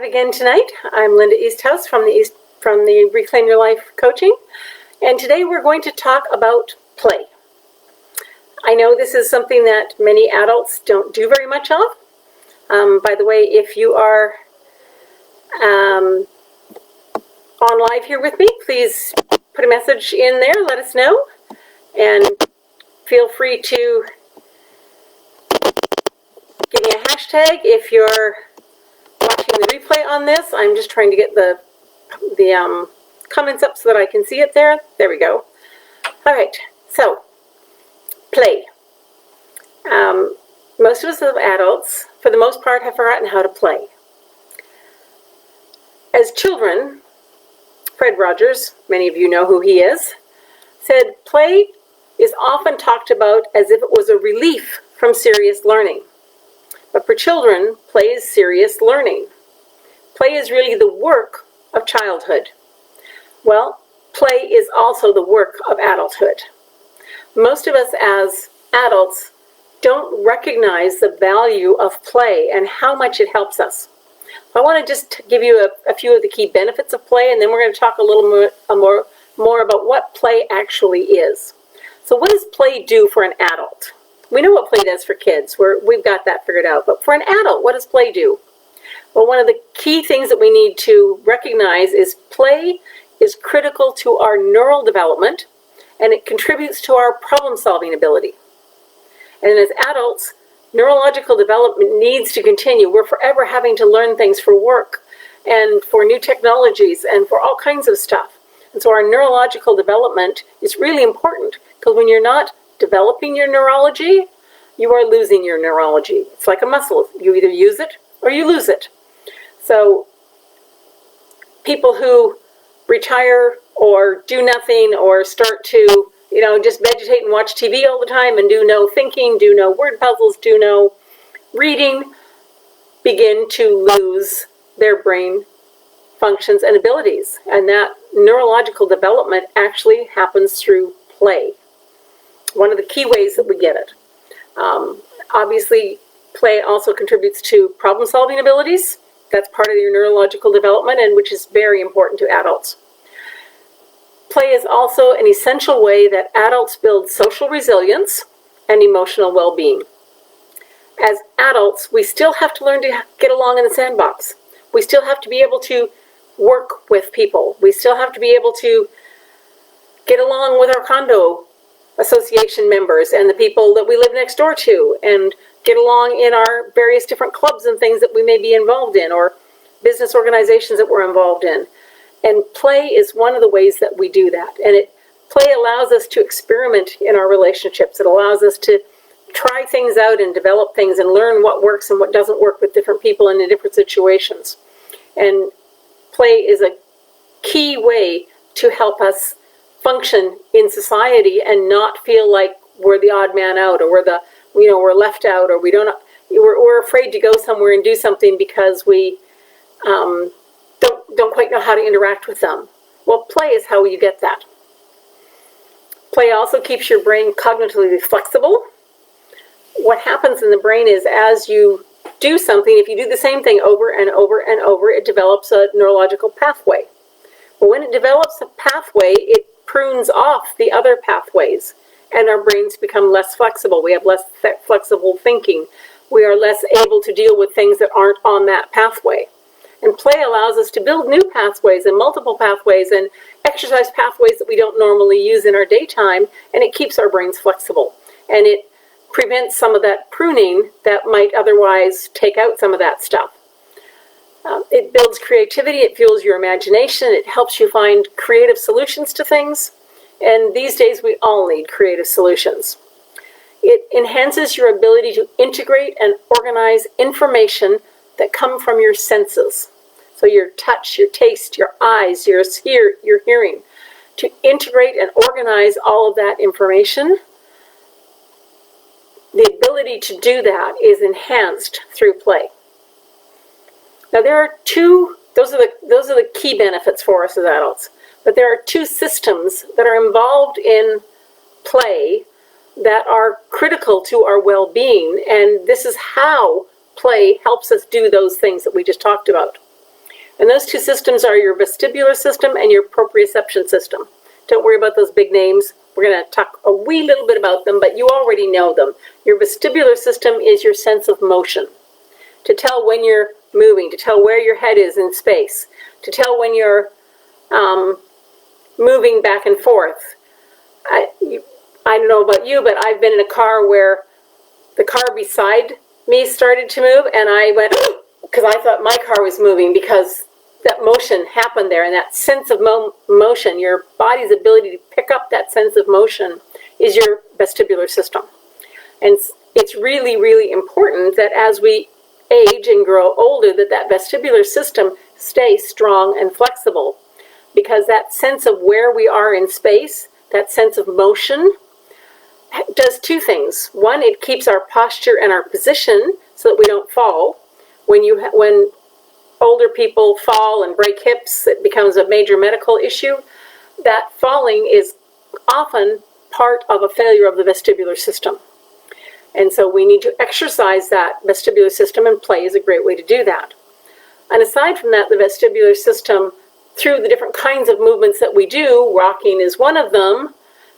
live again tonight. I'm Linda Easthouse from the Reclaim Your Life coaching, and today we're going to talk about play. I know this is something that many adults don't do very much of. By the way, if you are on live here with me, please put a message in there, let us know, and feel free to give me a hashtag if you're watching the replay on this. I'm just trying to get the comments up so that I can see it there. There we go. All right, so play. Most of us as adults, for the most part, have forgotten how to play. As children, Fred Rogers, many of you know who he is, said play is often talked about as if it was a relief from serious learning. But for children, play is serious learning. Play is really the work of childhood. Well, play is also the work of adulthood. Most of us as adults don't recognize the value of play and how much it helps us. I want to just give you a few of the key benefits of play, and then we're going to talk a little more about what play actually is. So what does play do for an adult? We know what play does for kids. We've got that figured out. But for an adult, what does play do? Well, one of the key things that we need to recognize is play is critical to our neural development, and it contributes to our problem-solving ability. And as adults, neurological development needs to continue. We're forever having to learn things for work and for new technologies and for all kinds of stuff. And so our neurological development is really important, because when you're not developing your neurology, you are losing your neurology. It's like a muscle. You either use it or you lose it. So people who retire or do nothing or start to, just vegetate and watch TV all the time and do no thinking, do no word puzzles, do no reading, begin to lose their brain functions and abilities. And that neurological development actually happens through play. One of the key ways that we get it. Obviously, play also contributes to problem-solving abilities. That's part of your neurological development, and which is very important to adults. Play is also an essential way that adults build social resilience and emotional well-being. As adults, we still have to learn to get along in the sandbox. We still have to be able to work with people. We still have to be able to get along with our condo association members and the people that we live next door to, and get along in our various different clubs and things that we may be involved in, or business organizations that we're involved in. And play is one of the ways that we do that. And play allows us to experiment in our relationships. It allows us to try things out and develop things and learn what works and what doesn't work with different people and in different situations. And play is a key way to help us function in society and not feel like we're the odd man out, or we're left out, or we're afraid to go somewhere and do something because we don't quite know how to interact with them. Well, play is how you get that. Play also keeps your brain cognitively flexible. What happens in the brain is, as you do something, if you do the same thing over and over and over, it develops a neurological pathway. But when it develops a pathway, it prunes off the other pathways, and our brains become less flexible. We have less flexible thinking. We are less able to deal with things that aren't on that pathway. And play allows us to build new pathways and multiple pathways and exercise pathways that we don't normally use in our daytime, and it keeps our brains flexible. And it prevents some of that pruning that might otherwise take out some of that stuff. It builds creativity, it fuels your imagination, it helps you find creative solutions to things, and these days we all need creative solutions. It enhances your ability to integrate and organize information that come from your senses. So your touch, your taste, your eyes, your hearing. To integrate and organize all of that information, the ability to do that is enhanced through play. Now there are those are the key benefits for us as adults, but there are two systems that are involved in play that are critical to our well-being, and this is how play helps us do those things that we just talked about. And those two systems are your vestibular system and your proprioception system. Don't worry about those big names. We're going to talk a wee little bit about them, but you already know them. Your vestibular system is your sense of motion, to tell when you're moving, to tell where your head is in space, to tell when you're moving back and forth. I don't know about you, but I've been in a car where the car beside me started to move, and I went, because I thought my car was moving, because that motion happened there, and that sense of motion, your body's ability to pick up that sense of motion, is your vestibular system. And it's really, really important that as we age and grow older, that vestibular system stays strong and flexible, because that sense of where we are in space, that sense of motion, does two things. One, it keeps our posture and our position so that we don't fall. When older people fall and break hips, it becomes a major medical issue. That falling is often part of a failure of the vestibular system. And so we need to exercise that vestibular system, and play is a great way to do that. And aside from that, the vestibular system, through the different kinds of movements that we do, rocking is one of them,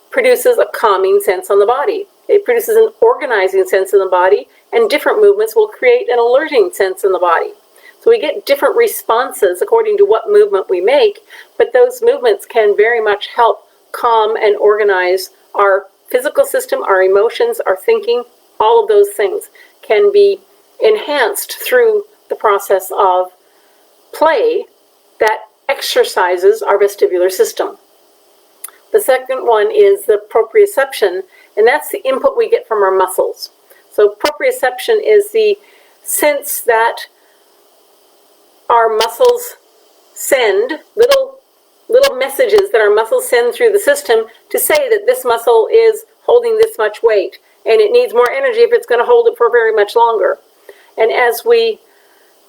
produces a calming sense on the body. It produces an organizing sense in the body, and different movements will create an alerting sense in the body. So we get different responses according to what movement we make, but those movements can very much help calm and organize our physical system, our emotions, our thinking. All of those things can be enhanced through the process of play that exercises our vestibular system. The second one is the proprioception, and that's the input we get from our muscles. So proprioception is the sense that our muscles send little messages that our muscles send through the system to say that this muscle is holding this much weight, and it needs more energy if it's going to hold it for very much longer. And as we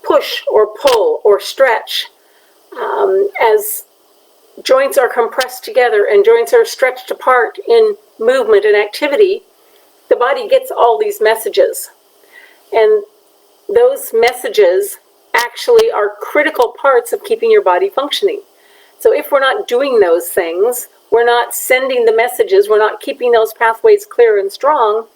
push or pull or stretch, as joints are compressed together and joints are stretched apart in movement and activity, the body gets all these messages. And those messages actually are critical parts of keeping your body functioning. So if we're not doing those things, we're not sending the messages, we're not keeping those pathways clear and strong,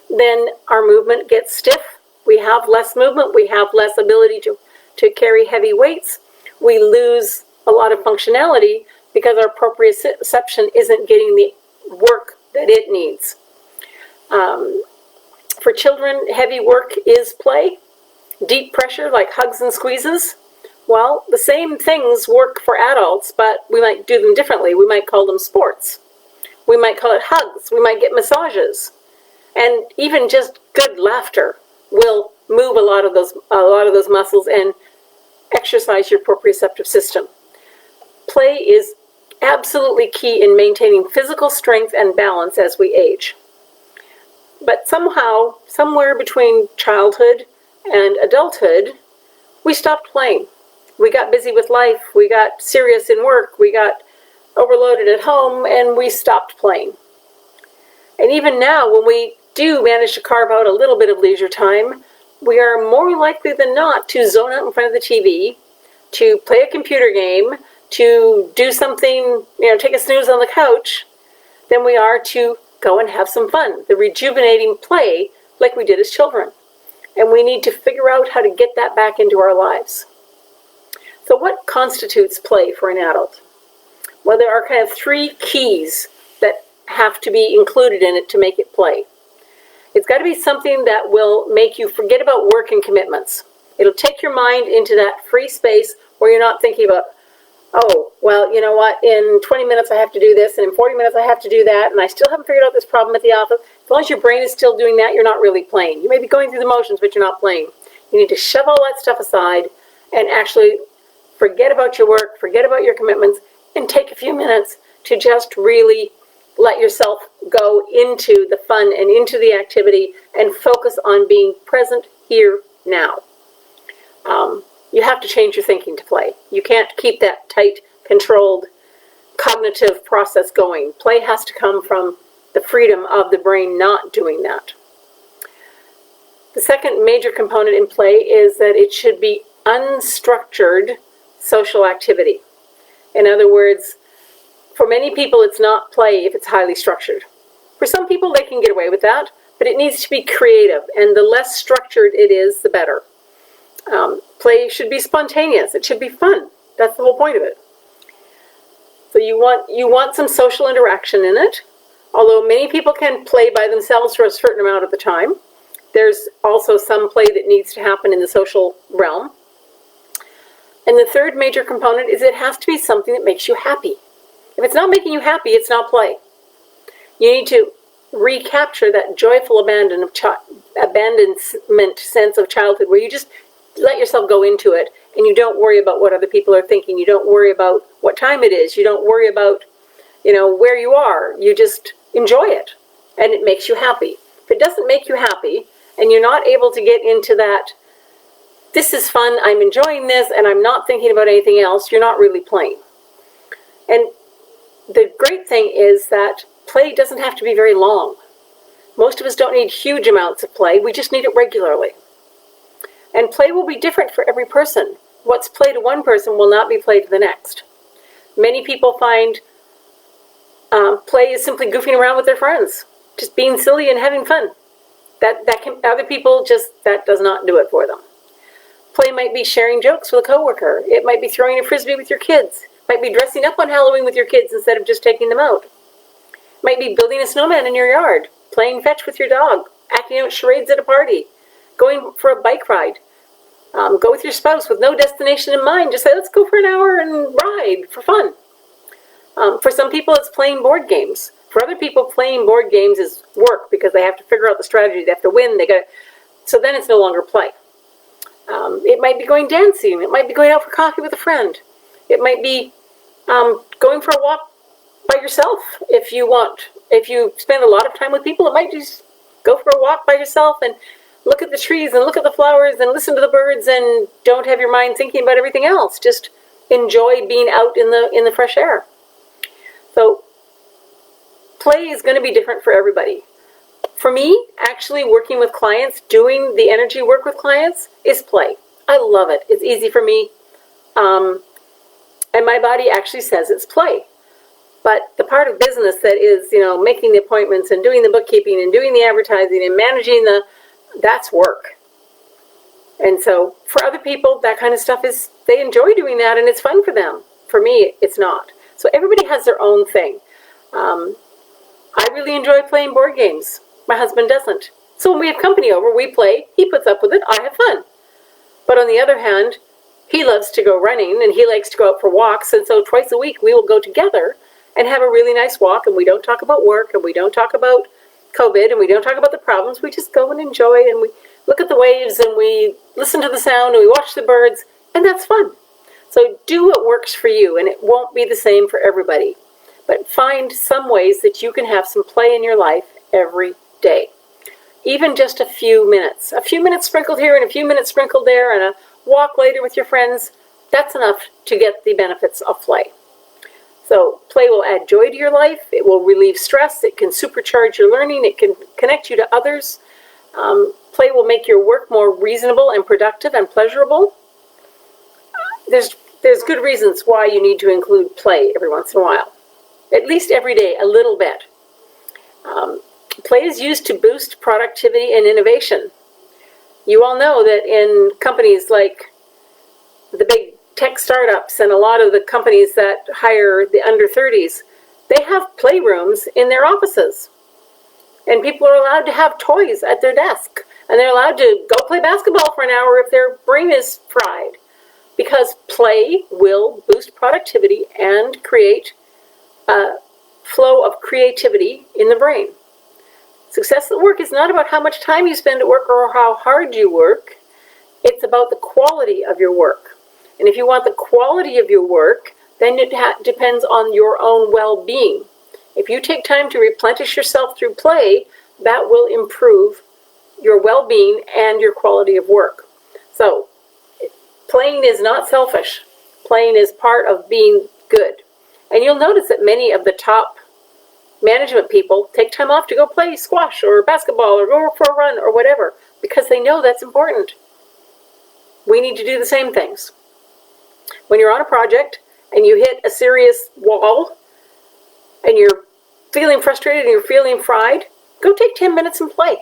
then our movement gets stiff. We have less movement, we have less ability to carry heavy weights. We lose a lot of functionality because our proprioception isn't getting the work that it needs. For children, heavy work is play. Deep pressure, like hugs and squeezes, well, the same things work for adults, but we might do them differently. We might call them sports. We might call it hugs. We might get massages. And even just good laughter will move a lot of those muscles and exercise your proprioceptive system. Play is absolutely key in maintaining physical strength and balance as we age. But somehow, somewhere between childhood and adulthood, we stopped playing. We got busy with life, we got serious in work, we got overloaded at home, and we stopped playing. And even now, when we do manage to carve out a little bit of leisure time, we are more likely than not to zone out in front of the TV, to play a computer game, to do something, take a snooze on the couch, than we are to go and have some fun, the rejuvenating play like we did as children. And we need to figure out how to get that back into our lives. So what constitutes play for an adult? Well, there are kind of three keys that have to be included in it to make it play. It's got to be something that will make you forget about work and commitments. It'll take your mind into that free space where you're not thinking about, oh, well, you know what, in 20 minutes I have to do this, and in 40 minutes I have to do that, and I still haven't figured out this problem at the office. As long as your brain is still doing that, you're not really playing. You may be going through the motions, but you're not playing. You need to shove all that stuff aside and actually forget about your work, forget about your commitments, and take a few minutes to just really let yourself go into the fun and into the activity and focus on being present here now. You have to change your thinking to play. You can't keep that tight, controlled, cognitive process going. Play has to come from the freedom of the brain not doing that. The second major component in play is that it should be unstructured, social activity. In other words, for many people, it's not play if it's highly structured. For some people, they can get away with that, but it needs to be creative, and the less structured it is, the better. Play should be spontaneous. It should be fun. That's the whole point of it. So you want some social interaction in it. Although many people can play by themselves for a certain amount of the time, there's also some play that needs to happen in the social realm. And the third major component is it has to be something that makes you happy. If it's not making you happy, it's not play. You need to recapture that joyful abandonment sense of childhood where you just let yourself go into it and you don't worry about what other people are thinking. You don't worry about what time it is. You don't worry about, where you are. You just enjoy it and it makes you happy. If it doesn't make you happy and you're not able to get into that, this is fun, I'm enjoying this, and I'm not thinking about anything else, you're not really playing. And the great thing is that play doesn't have to be very long. Most of us don't need huge amounts of play, we just need it regularly. And play will be different for every person. What's play to one person will not be play to the next. Many people find play is simply goofing around with their friends, just being silly and having fun. Other people that does not do it for them. Play might be sharing jokes with a coworker. It might be throwing a frisbee with your kids. It might be dressing up on Halloween with your kids instead of just taking them out. It might be building a snowman in your yard, playing fetch with your dog, acting out charades at a party, going for a bike ride. Go with your spouse with no destination in mind. Just say, let's go for an hour and ride for fun. For some people, it's playing board games. For other people, playing board games is work because they have to figure out the strategy. They have to win. So then it's no longer play. It might be going dancing. It might be going out for coffee with a friend. It might be going for a walk by yourself if you want. If you spend a lot of time with people, it might just go for a walk by yourself and look at the trees and look at the flowers and listen to the birds and don't have your mind thinking about everything else. Just enjoy being out in the fresh air. So play is going to be different for everybody. For me, actually working with clients, doing the energy work with clients is play. I love it. It's easy for me. And my body actually says it's play. But the part of business that is, making the appointments and doing the bookkeeping and doing the advertising and managing that's work. And so for other people, that kind of stuff they enjoy doing that and it's fun for them. For me, it's not. So everybody has their own thing. I really enjoy playing board games. My husband doesn't. So when we have company over, we play, he puts up with it, I have fun. But on the other hand, he loves to go running and he likes to go out for walks, and so twice a week we will go together and have a really nice walk, and we don't talk about work and we don't talk about COVID and we don't talk about the problems, we just go and enjoy and we look at the waves and we listen to the sound and we watch the birds, and that's fun. So do what works for you, and it won't be the same for everybody. But find some ways that you can have some play in your life every day. Even just a few minutes. A few minutes sprinkled here and a few minutes sprinkled there and a walk later with your friends, that's enough to get the benefits of play. So play will add joy to your life. It will relieve stress. It can supercharge your learning. It can connect you to others. Play will make your work more reasonable and productive and pleasurable. There's good reasons why you need to include play every once in a while. At least every day, a little bit. Play is used to boost productivity and innovation. You all know that in companies like the big tech startups and a lot of the companies that hire the under 30s, they have playrooms in their offices. And people are allowed to have toys at their desk. And they're allowed to go play basketball for an hour if their brain is fried. Because play will boost productivity and create a flow of creativity in the brain. Success at work is not about how much time you spend at work or how hard you work. It's about the quality of your work. And if you want the quality of your work, then it depends on your own well-being. If you take time to replenish yourself through play, that will improve your well-being and your quality of work. So, playing is not selfish. Playing is part of being good. And you'll notice that many of the top management people take time off to go play squash or basketball or go for a run or whatever, because they know that's important. We need to do the same things. when you're on a project and you hit a serious wall and you're feeling frustrated and you're feeling fried, go take 10 minutes and play.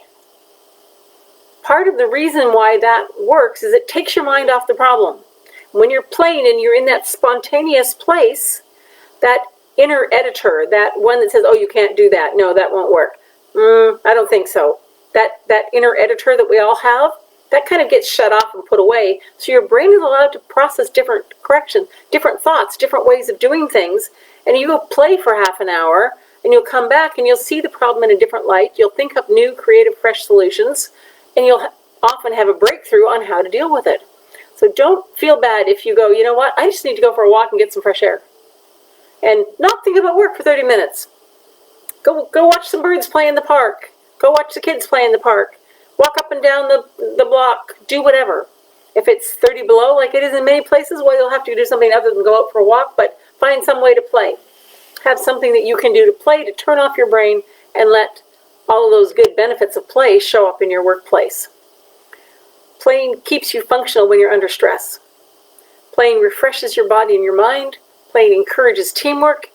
Part of the reason why that works is it takes your mind off the problem. When you're playing and you're in that spontaneous place, that inner editor, that one that says, oh, you can't do that, no, that won't work, I don't think so. That inner editor that we all have, that kind of gets shut off and put away. So your brain is allowed to process different corrections, different thoughts, different ways of doing things. And you go play for half an hour and you'll come back and you'll see the problem in a different light. You'll think up new, creative, fresh solutions, and you'll often have a breakthrough on how to deal with it. So don't feel bad if you go, you know what, I just need to go for a walk and get some fresh air. And not think about work for 30 minutes. Go watch some birds play in the park. Go watch the kids play in the park. Walk up and down the block. Do whatever. If it's 30 below, like it is in many places, well, you'll have to do something other than go out for a walk, but find some way to play. Have something that you can do to play, to turn off your brain and let all of those good benefits of play show up in your workplace. Playing keeps you functional when you're under stress. Playing refreshes your body and your mind. Playing encourages teamwork.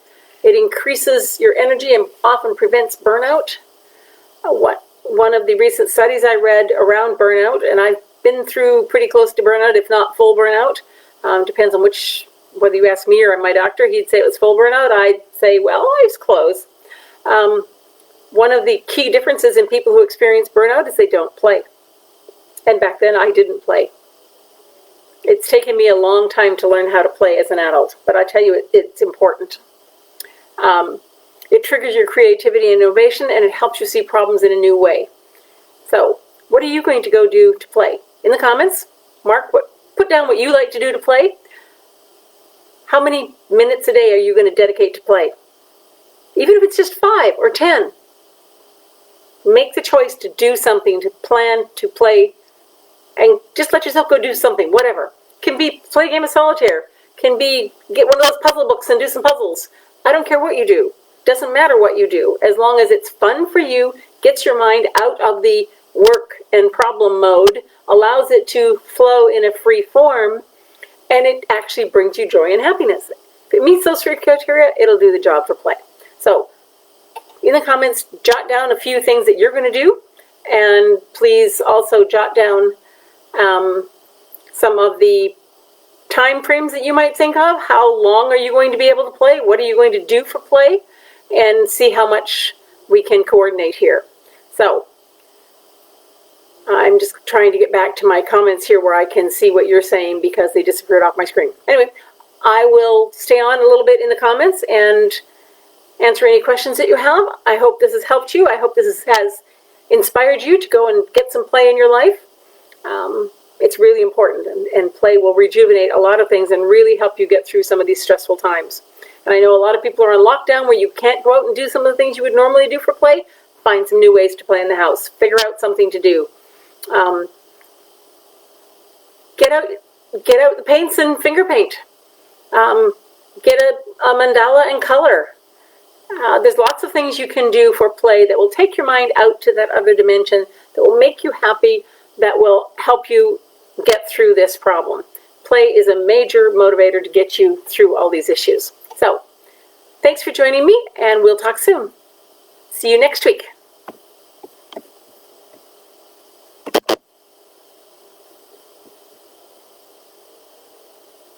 It increases your energy and often prevents burnout. One of the recent studies I read around burnout, and I've been through pretty close to burnout, if not full burnout. Depends on whether you ask me or my doctor, he'd say it was full burnout. I'd say, well, I was close. One of the key differences in people who experience burnout is they don't play. And back then I didn't play. It's taken me a long time to learn how to play as an adult, but I tell you, it's important. It triggers your creativity and innovation, and it helps you see problems in a new way. So, what are you going to go do to play? In the comments, put down what you like to do to play. How many minutes a day are you going to dedicate to play? Even if it's just 5 or 10. Make the choice to do something, to plan, to play, and just let yourself go do something, whatever. Can be play a game of solitaire. Can be get one of those puzzle books and do some puzzles. I don't care what you do. Doesn't matter what you do. As long as it's fun for you, gets your mind out of the work and problem mode, allows it to flow in a free form, and it actually brings you joy and happiness. If it meets those 3 criteria, it'll do the job for play. So, in the comments, jot down a few things that you're going to do, and please also jot down some of the time frames that you might think of. How long are you going to be able to play? What are you going to do for play? And see how much we can coordinate here. So, I'm just trying to get back to my comments here where I can see what you're saying because they disappeared off my screen. Anyway, I will stay on a little bit in the comments and answer any questions that you have. I hope this has helped you. I hope this has inspired you to go and get some play in your life. It's really important, and play will rejuvenate a lot of things and really help you get through some of these stressful times. And I know a lot of people are on lockdown where you can't go out and do some of the things you would normally do for play. Find some new ways to play in the house. Figure out something to do. Get out the paints and finger paint. Get a mandala and color. There's lots of things you can do for play that will take your mind out to that other dimension, that will make you happy, that will help you get through this problem. Play is a major motivator to get you through all these issues. So, thanks for joining me, and we'll talk soon. See you next week.